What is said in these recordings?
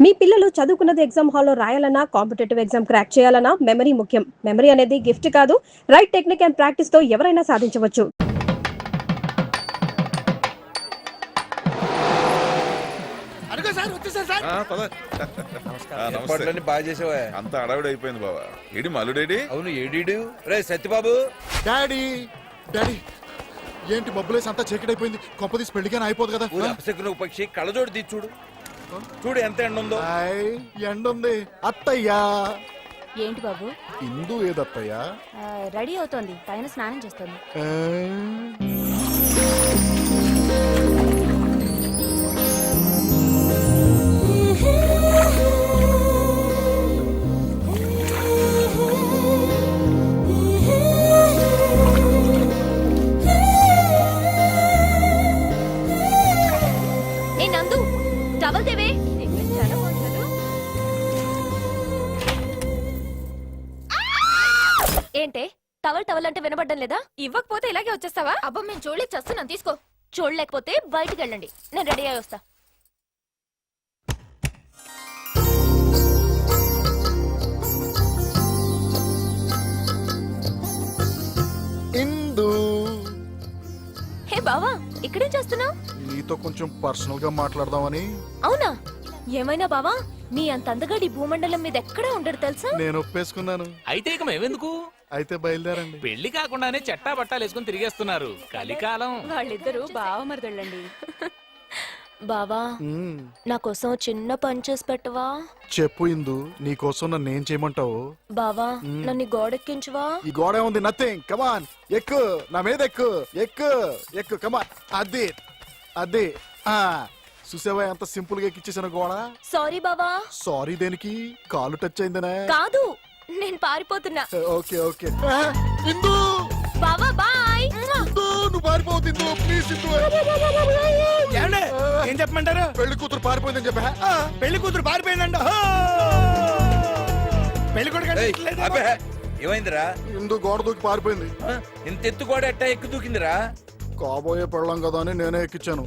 మీ పిల్లలు చదువుకున్నది ఎగ్జామ్ హాల్లో రాయాలన్నా కాంపిటేటివ్ ఎగ్జామ్ క్రాక్ చేయాలన్నా మెమరీ ముఖ్యం. మెమరీ అనేది గిఫ్ట్ కాదు, రైట్ టెక్నిక్ అండ్ ప్రాక్టీస్ తో ఎవరైనా సాధించవచ్చు. బాగా చేసావా? అంత అడవిడి అయిపోయింది బావా. ఏడి మల్లుడేడి? అవును ఏడీడు. రే సత్యబాబు. డాడీ డాడీ ఏంటి బబ్బులేసి అంతా చీకటైపోయింది. కొంపదీసి పెళ్లిగానే అయిపోదు కదా. అపశకున పక్షి కళ్ళజోడు తీసి చూడు. చూడు ఎంత ఎండ ఉందో. ఎండ ఉంది. అత్తయ్యా. ఏంటి బాబు? ఇందు ఏదత్తయ్యా? రెడీ అవుతోంది, పైన స్నానం చేస్తోంది. ఏ నందు, టవల్ దేవే. ఏంటే టవల్ టవల్ అంటే వినబడ్డం లేదా? ఇవ్వకపోతే ఇలాగే వచ్చేస్తావా? అబ్బా మేము చూడలేక చేస్తున్నాం, తీసుకో. చూడలేకపోతే బయటికి వెళ్ళండి, నేను రెడీ అయ్యి వస్తా. ఇందు. హే బావా, ఇక్కడేం చేస్తున్నావు? నీతో కొంచెం పర్సనల్ గా మాట్లాడదామని. అవునా? ఏమైనా బావా, నీ అంత అందగాడి భూమండలం మీద ఎక్కడా ఉండడు తెలుసా? నేను ఒప్పేసుకున్నాను. అయితే ఇక మేమెందుకు? అయితే బయలుదేరండి. పెళ్లి కాకుండానే చట్టా బట్టాలు వేసుకుని తిరిగేస్తున్నారు. కలికాలం. వాళ్ళిద్దరూ బావమరదళ్ళండి. బావా, నా కోసం చిన్న పని చేసి పెట్టవా? చెప్పు ఇందు, నీకోసం నన్ను ఏం చేయమంటావు? బావా, నన్ను గోడెక్కించవా? ఈ గోడ ఉంది, నథింగ్. కమాన్ ఎక్కు, నా మీద ఎక్కు ఎక్కు ఎక్కు. కమాన్. అదే అదే. చూసావా ఎంత సింపుల్ గా ఎక్కిచ్చేసాను గోడ. సారీ బావా. సారీ దేనికి? కాలు టచ్ అయిందనే. కాదు, నేను పారిపోతున్నా. Okay okay. ఇందు. బావా బాయ్. ఇందు, నువ్వు పారిపోవద్దు ఇందు, ప్లీజ్ ఇందు. ఏం చెప్పమంటారు? పెళ్లి కూతురు పారిపోయిందని చెప్పా. పెళ్లి కూతురు పారిపోయిందంట. పెళ్లి కొడుకు ఏమైందిరా? ఇందు గోడ దూకి పారిపోయింది. ఇంత ఎత్తు కూడా ఎట్టా ఎక్కు దూకిందిరా? కాబోయే పెళ్ళం కదా అని నేనే ఎక్కించాను.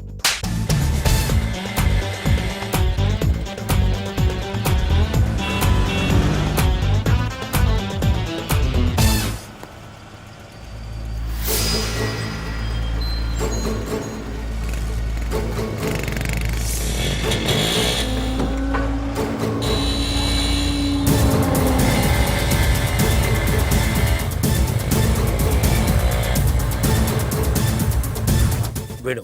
వేణు,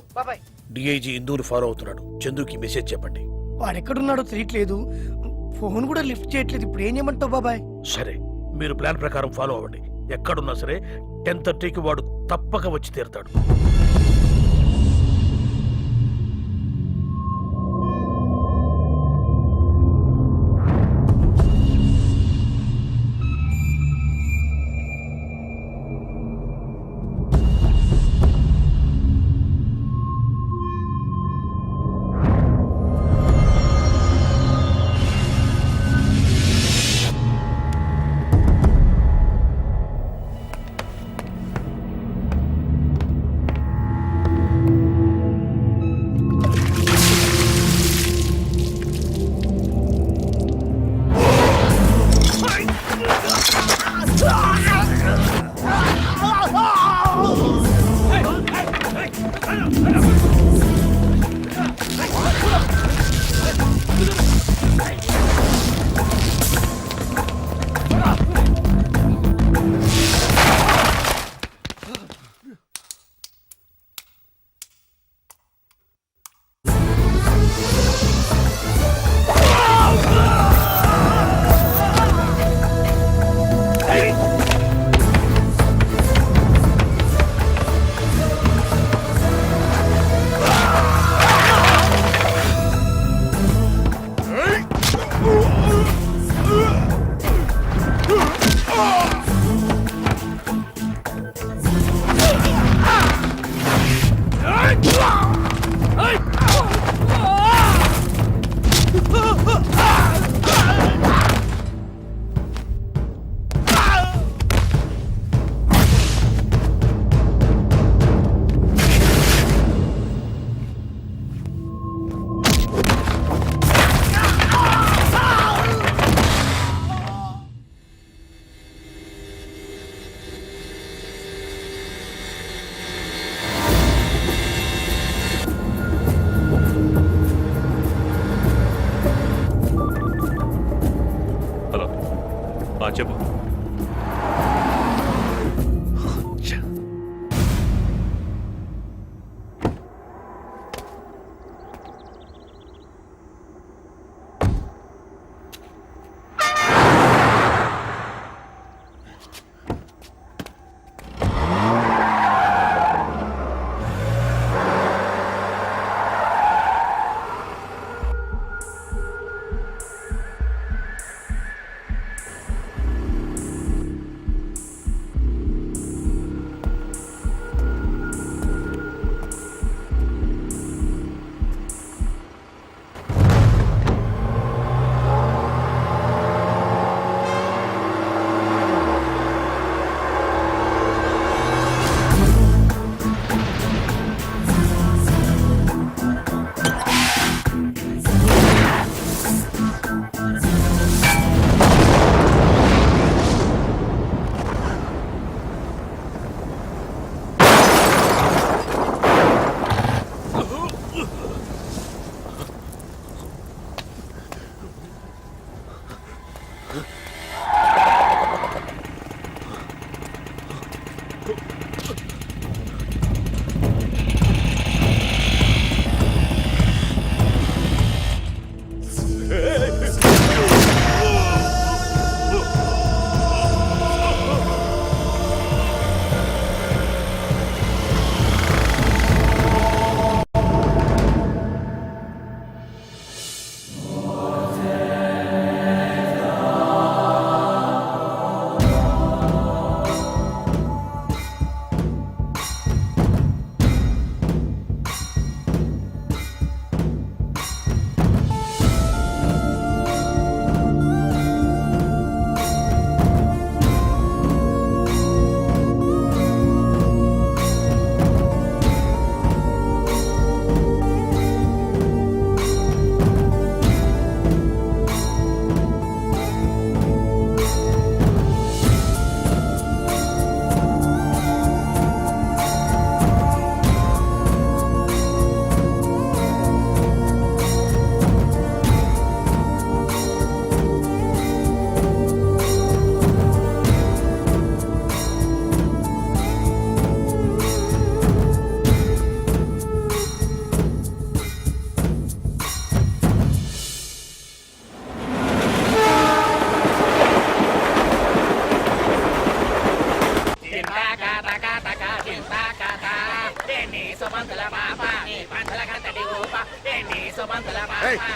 డిఐజీ ఇందూరు ఫాలో అవుతున్నాడు. చందుకి మెసేజ్ చెప్పండి. వాడెక్కడున్నాడో తెలియట్లేదు, ఫోన్ కూడా లిఫ్ట్ చేయట్లేదు. ఇప్పుడు ఏం చేయమంటావు బాబాయ్? సరే, మీరు ప్లాన్ ప్రకారం ఫాలో అవ్వండి. ఎక్కడున్నా సరే 10:30కి వాడు తప్పక వచ్చి తీరుతాడు. చెప్పు.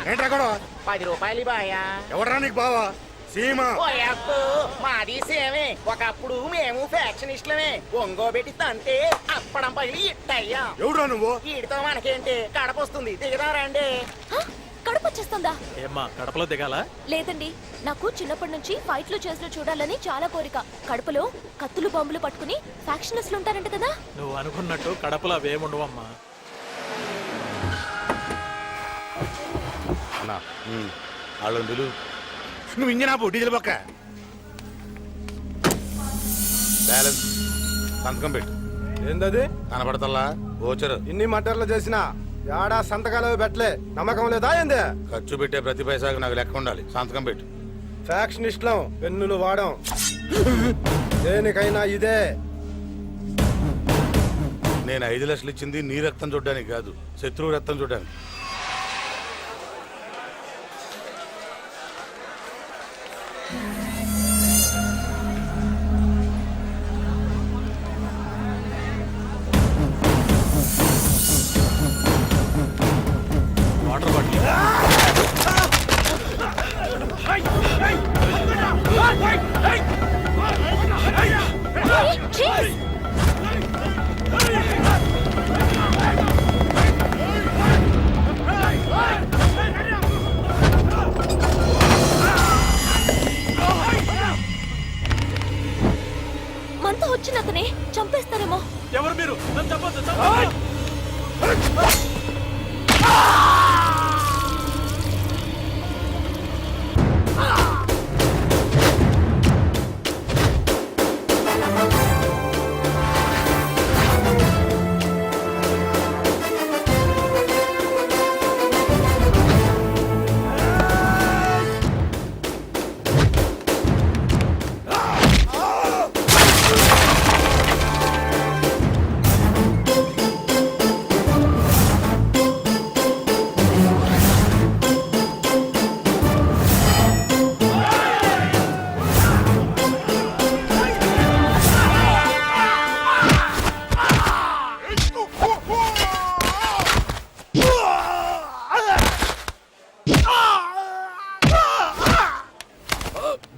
ఏంట్రా గొడవ? 10 రూపాయలు బాయా. ఎవడరా నీకు బావా? సీమా. మాది సేమే. ఒకప్పుడు మేము ఫ్యాక్షనిస్టులమే. ఒంగోబెట్టి తంటే అప్పడం పగిలి ఇట్టయ్యా. ఎవడురా నువ్వు? వీడితో మనకేంటి, కడప వస్తుంది, దిగదారండి. కడుపు వచ్చేస్తుందా? ఏమ్మా కడపలో దిగాలా? లేదండి, నాకు చిన్నప్పటి నుంచి ఫైట్లు చేసిన చూడాలని చాలా కోరిక. కడపలో కత్తులు బాంబులు పట్టుకుని ఫ్యాక్షనిస్టులు ఉంటారంట కదా. నువ్వు అనుకున్నట్టు కడపలో అవేముండవమ్మా. వాళ్ళందులు నువ్వు ఇంజన్ ఆపు, డీజిల్ పక్క. బ్యాలెన్స్ సంతకం పెట్టు. ఏందది? కనపడతల్లా ఓచరు. ఇన్ని మటర్లు చేసినా యాడా సంతకాలు పెట్టలే. నమ్మకం లేదా ఏంది? ఖర్చు పెట్టే ప్రతి పైసాకు నాకు లెక్క ఉండాలి. సంతకం పెట్టు. ఫ్యాక్షనిస్టులం, పెన్నులు వాడం. దేనికైనా ఇదే. నేను 5 లక్షలు ఇచ్చింది నీ రక్తం చూడడానికి కాదు, శత్రువు రక్తం చూడడానికి. Water bottle.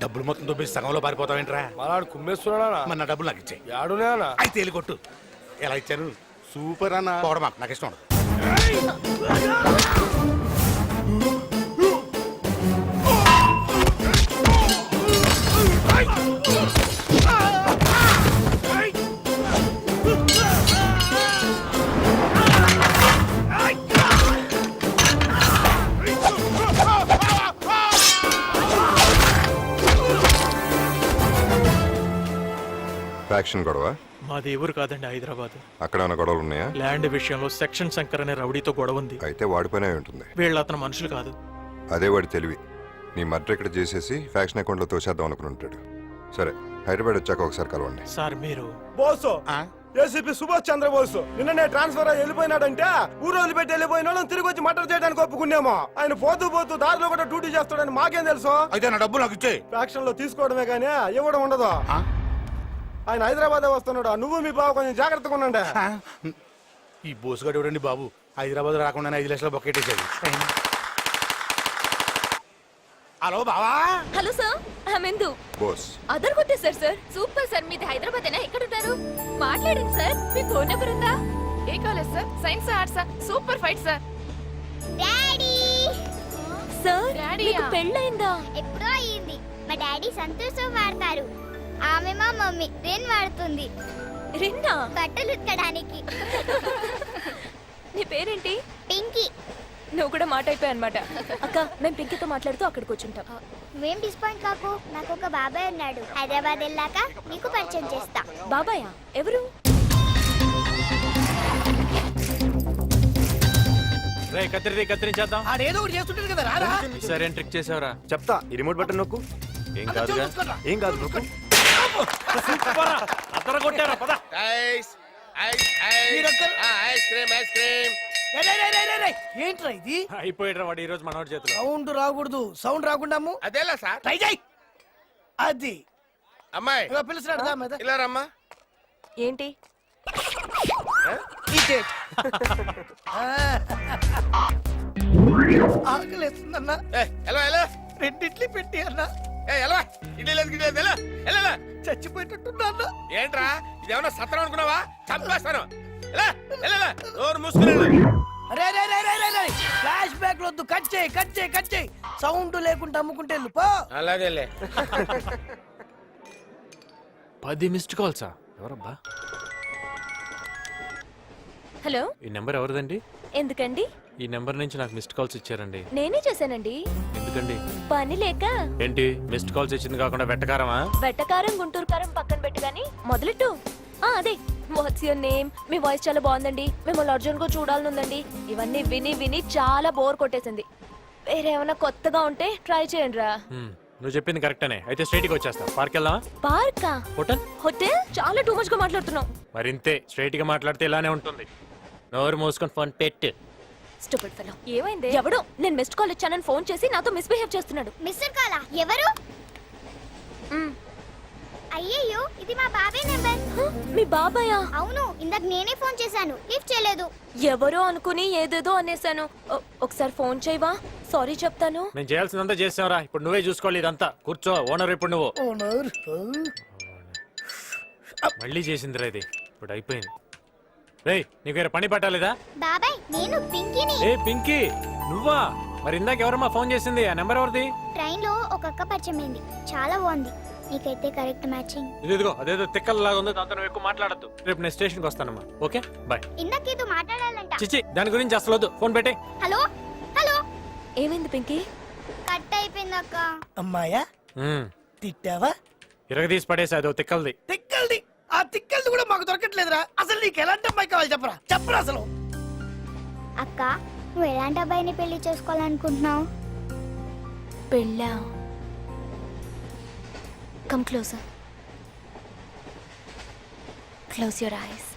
డబ్బులు మొత్తం దొబ్బేసి సగంలో పారిపోతావేంట్రా? మరాడు కుమ్మేస్తున్నాడా? మరి నా డబ్బులు నాకు ఇచ్చాయి. యాడునేనా? అయితే వెళ్ళి కొట్టు. ఎలా ఇచ్చారు? సూపర్ అన్న. పోవడమా, నాకు ఇష్టం ఉండదు. ఫ్యాక్షన్ గొడవ? మాది ఎవరు కాదండి, హైదరాబాద్. అక్కడ ఏమైనా గొడవలు ఉన్నాయా? ల్యాండ్ విషయంలో సెక్షన్ శంకర్ అనే రౌడీతో గొడవ ఉంది. అయితే వాడిపోయినే ఉంటుంది. వీళ్ళు అతను మనుషులు కాదు. అదే వాడి తెలివి. నీ మర్డర్ ఇక్కడ చేసేసి ఫ్యాక్షన్ అకౌంట్లో తోసేద్దాం అనుకుని ఉంటాడు. సరే, హైదరాబాద్ వచ్చాక ఒకసారి కలవండి. సార్ మీరు బోసు ఏసీపీ సుభాష్ చంద్రబోస్ నిన్ననే ట్రాన్స్ఫర్ అయ్యి వెళ్ళిపోయినాడంటే ఊరు వదిలిపెట్టి వెళ్ళిపోయినా తిరిగి వచ్చి మర్డర్ చేయడానికి ఒప్పుకున్నామో. ఆయన పోతూ పోతూ దారిలో కూడా డ్యూటీ చేస్తాడని మాకేం తెలుసు? అయితే నా డబ్బులు నాకు ఇచ్చాయి. ఫ్యాక్షన్ లో తీసుకోవడమే కానీ ఇవ్వడం ఉండదు. ఆయన హైదరాబాద్ వస్తున్నాడు. నువ్వు మీ బావ కొంచెం జాగ్రత్తగా ఉండండి. ఈ బోసుగాడు ఎవడండి బాబు? హైదరాబాద్ రాకుండా 5 లక్షల బొక్కెట్టేసాడు. హలో బావా. హలో సార్, ఇందు బోస్ అదర్ కొట్టేశారు సార్. Super sir. మీది హైదరాబాద్ అయినా ఎక్కడ ఉంటారు? మాట్లాడండి సార్. మీ ఫోన్ నెంబర్ ఉందా? ఏ college sir? Science arts? Super fight sir. Daddy sir మీకు పెళ్ళైందా? ఎప్పుడో అయ్యింది. మా డాడీ సంతూర్ సోప్ వాడతారు. ఆమె మా మమ్మీ రెన్ వాడుతుంది. రిన్నా? బట్టలు ఉతకడానికి. నీ పేరేంటి? పింకీ. నువ్వు కూడా మాట అయిపోయా అనమాట. అక్క, మేము పింకీతో మాట్లాడుతూ అక్కడికి వచ్చుంటాం. నువ్వేం డిస్పాయింట్ కాకు. నాకు ఒక బాబాయ్ ఉన్నాడు. హైదరాబాద్ వెళ్ళాక నీకు పరిచయం చేస్తా. బాబాయా? ఎవరు? రే కత్తిరించేద్దాం. ఆడేదో ఒకటి చేస్తుంటాడు కదా, రారా? సరే ట్రిక్ చేసావురా. చెప్తా. ఈ రిమోట్ బటన్ నొక్కు. ఏం కాదుగా. ఏం కాదు నొక్కు. అతర కొట్టారా? పద. ఏంట్రా ఇది? అయిపోయాడు వాడు ఈ రోజు మనోడి చేతిలో. సౌండ్ రాకూడదు. సౌండ్ రాకుండా అదేలా సార్. ట్రై చేయి. అది అమ్మాయి పిలుస్తున్నాడు. ఇలా రమ్మా. ఏంటి? ఆకలేస్తుందన్నా. ఎలా ఎలా రెండిట్లు పెట్టి అన్న. ఎలా ఇడ్లీ లేదు గిడ్లీ లేదు. ఎలా చచ్చిపోయేటట్టున్నా అన్న. ఏంట్రా ఇదేమన్నా సత్రం అనుకున్నావా? చంపేస్తాను. ఎలా నోరు మూసుకున్నాను. అరే ఫ్లాష్ బ్యాక్ వద్దు. కట్ చేయి. సౌండ్ లేకుండా అమ్ముకుంటే వెళ్ళు పో. అలాగేలే. 10 మిస్డ్ కాల్సా? ఎవరబ్బా? హలో, ఈ నెంబర్ ఎవరిదండి? ఎందుకండి? ఈ నెంబర్ నుంచి నాకు మిస్డ్ కాల్స్ ఇచ్చారండి. నేనే చేశానండి. ఎందుకండి? పని లేక. ఏంటి మిస్డ్ కాల్స్ ఇచ్చింది కాకుండా వెట్టకారమా? వెట్టకారం గుంటూరు కారం పక్కన పెట్టు గాని మొదలెట్టు. అదే what's your name, me voice చాలా బాగుందండి, మిమ్మల్ని అర్జున్ గా చూడాలనుందండి. ఇవన్నీ విని చాలా బోర్ కొట్టేసింది. వేరేమైనా కొత్తగా ఉంటే ట్రై చేయండి రా. నువ్వు చెప్పింది కరెక్టనే. అయితే స్ట్రైట్ గా వచ్చేస్తా. పార్క్ వెళ్దామా? పార్కా? హోటల్ చాలా టూ మచ్ గా మాట్లాడుతున్నావు. మరింతే స్ట్రైట్ గా మాట్లాడితే ఇలానే ఉంటుంది. నోరు మూసుకొని ఫోన్ పెట్టు. Stupid fellow. ఏమైంది? ఎవడు నేను మిస్డ్ కాల్ ఇచ్చానని ఫోన్ చేసి నాతో మిస్బిహేవ్ చేస్తున్నాడు. మిస్టర్ కాలా? ఎవరు? అయ్యయ్యో, ఇది మా బాబాయ్ నెంబర్. మీ బాబాయా? అవును, ఇందాక నేనే ఫోన్ చేశాను, లిఫ్ట్ చేయలేదు. ఎవరో అనుకుని ఏదేదో అనేసాను. ఒకసారి ఫోన్ చేయవా? సారీ చెప్తాను. నేను చేయాల్సిందంతా చేసావురా. ఇప్పుడు నువ్వే చూసుకోవాలి ఇదంతా. కూర్చో. ఓనర్ ఇప్పుడు నువ్వు. మళ్ళీ చేసిందిరా ఇది. ఇప్పుడు అయిపోయింది. రేయ్, నీకు వేరే పని పట్టాలేదా? బాబాయ్, నేను పింకీని. ఏ పింకీ, నువ్వా? మరి ఇందాక ఎవరమ్మా ఫోన్ చేసింది? ఆ నెంబర్ ఎవరిది? ట్రైన్ లో ఒక అక్క పరిచయం అయింది. చాలా బాగుంది. నీకైతే కరెక్ట్ మ్యాచింగ్. ఇదిగో అదేదో తిక్కల్లాగా ఉంది. దాంతో నువ్వు ఎక్కువ మాట్లాడద్దు. రేపు నేను స్టేషన్కి వస్తానమ్మా. Okay bye. ఇందాకేదో మాట్లాడాలంట. చిచి, దాని గురించి అసలు వద్దు. ఫోన్ పెట్టే. Hello hello. ఏమైంది పింకీ? కట్ అయిపోయింది అక్క. అమ్మాయా తిట్టావా? ఇరగదీసి పడేసి అదో తిక్కల్ది. తిక్కల్ది? ఆ తిక్కల్ది కూడా మాకు దొరకట్లేదురా. అసలు నీకు ఎలాంటి అమ్మాయి కావాలి చెప్పరా అసలు. అక్క, నువ్వు ఎలాంటి అబ్బాయిని పెళ్లి చేసుకోవాలనుకుంటున్నావు? పెళ్ళా? Come closer. Close your eyes.